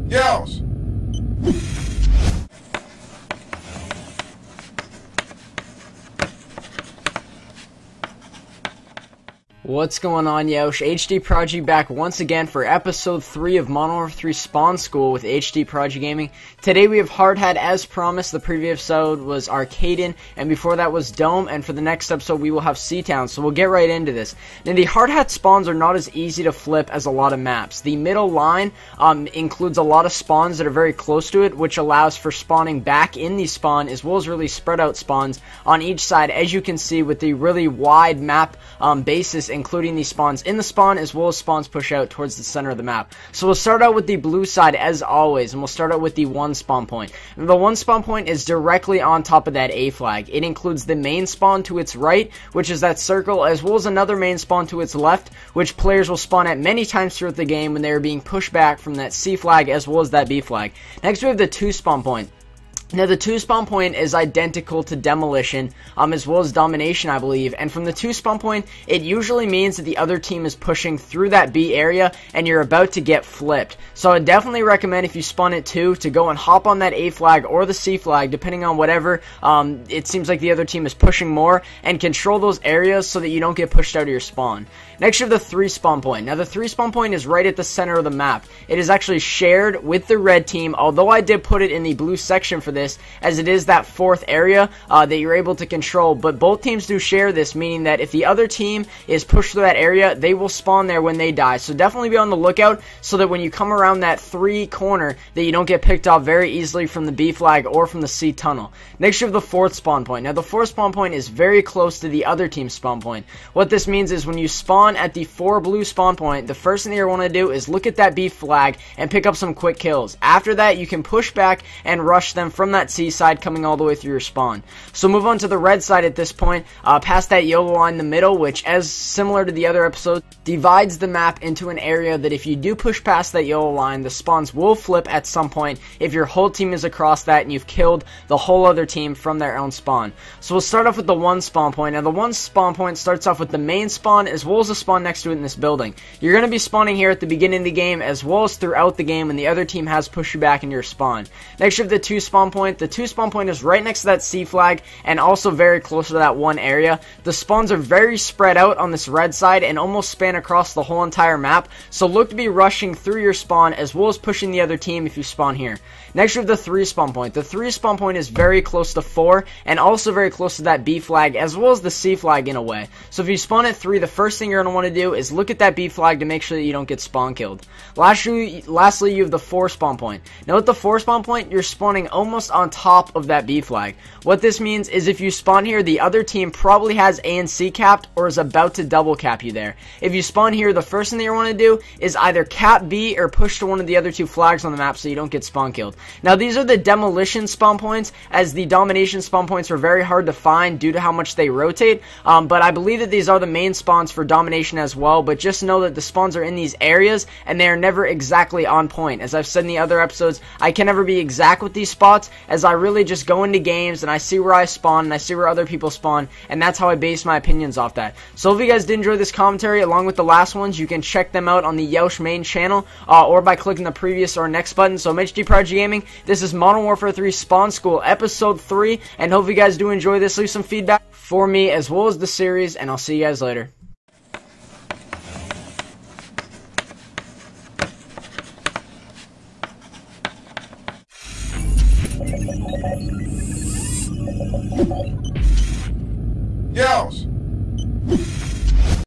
Yeousch! What's going on, Yeousch? HDProdigy back once again for episode 3 of Modern Warfare 3 Spawn School with HDProdigyGaming. Today we have Hardhat as promised. The previous episode was Arcaden, and before that was Dome, and for the next episode we will have Seatown, so we'll get right into this. Now the Hardhat spawns are not as easy to flip as a lot of maps. The middle line includes a lot of spawns that are very close to it, which allows for spawning back in the spawn as well as really spread out spawns on each side, as you can see with the really wide map basis, including the spawns in the spawn as well as spawns push out towards the center of the map. So we'll start out with the blue side as always, and we'll start out with the one spawn point. And the one spawn point is directly on top of that A flag. It includes the main spawn to its right, which is that circle, as well as another main spawn to its left, which players will spawn at many times throughout the game when they are being pushed back from that C flag as well as that B flag. Next we have the 2 spawn point. Now the 2 spawn point is identical to Demolition, as well as Domination, I believe, and from the 2 spawn point, it usually means that the other team is pushing through that B area, and you're about to get flipped. So I definitely recommend, if you spawn at 2, to go and hop on that A flag or the C flag, depending on whatever it seems like the other team is pushing more, and control those areas so that you don't get pushed out of your spawn. Next you have the 3 spawn point. Now the 3 spawn point is right at the center of the map. It is actually shared with the red team, although I did put it in the blue section for this, as it is that 4th area that you're able to control, but both teams do share this, meaning that if the other team is pushed through that area, they will spawn there when they die. So definitely be on the lookout so that when you come around that 3 corner that you don't get picked off very easily from the B flag or from the C tunnel. Next you have the 4th spawn point. Now the 4th spawn point is very close to the other team's spawn point. What this means is when you spawn at the 4 blue spawn point, the first thing you want to do is look at that B flag and pick up some quick kills. After that you can push back and rush them from that C side, coming all the way through your spawn. So move on to the red side at this point, past that yellow line in the middle, which, as similar to the other episode, divides the map into an area that if you do push past that yellow line, the spawns will flip at some point if your whole team is across that and you've killed the whole other team from their own spawn. So we'll start off with the 1 spawn point. Now the 1 spawn point starts off with the main spawn as well as the spawn next to it in this building. You're going to be spawning here at the beginning of the game as well as throughout the game when the other team has pushed you back into your spawn. Next you have the 2 spawn point. The 2 spawn point is right next to that C flag and also very close to that one area. The spawns are very spread out on this red side and almost span across the whole entire map, so look to be rushing through your spawn as well as pushing the other team if you spawn here. Next we have the 3 spawn point. The 3 spawn point is very close to 4 and also very close to that B flag as well as the C flag in a way. So if you spawn at 3, the first thing you're going to want to do is look at that B flag to make sure that you don't get spawn killed. Lastly you have the 4 spawn point. Now with the 4 spawn point, you're spawning almost on top of that B flag. What this means is if you spawn here, the other team probably has A and C capped or is about to double cap you there. If you spawn here, the first thing that you want to do is either cap B or push to one of the other 2 flags on the map so you don't get spawn killed. Now these are the Demolition spawn points, as the Domination spawn points are very hard to find due to how much they rotate, but I believe that these are the main spawns for Domination as well, but just know that the spawns are in these areas and they are never exactly on point. As I've said in the other episodes, I can never be exact with these spots, as I really just go into games and I see where I spawn and I see where other people spawn, and that's how I base my opinions off that. So if you guys did enjoy this commentary along with the last ones, you can check them out on the Yeousch main channel or by clicking the previous or next button. So I'm HDProdigyGaming. This is Modern Warfare 3 Spawn School episode 3, and hope you guys do enjoy this. Leave some feedback for me as well as the series, and I'll see you guys later. Yeousch!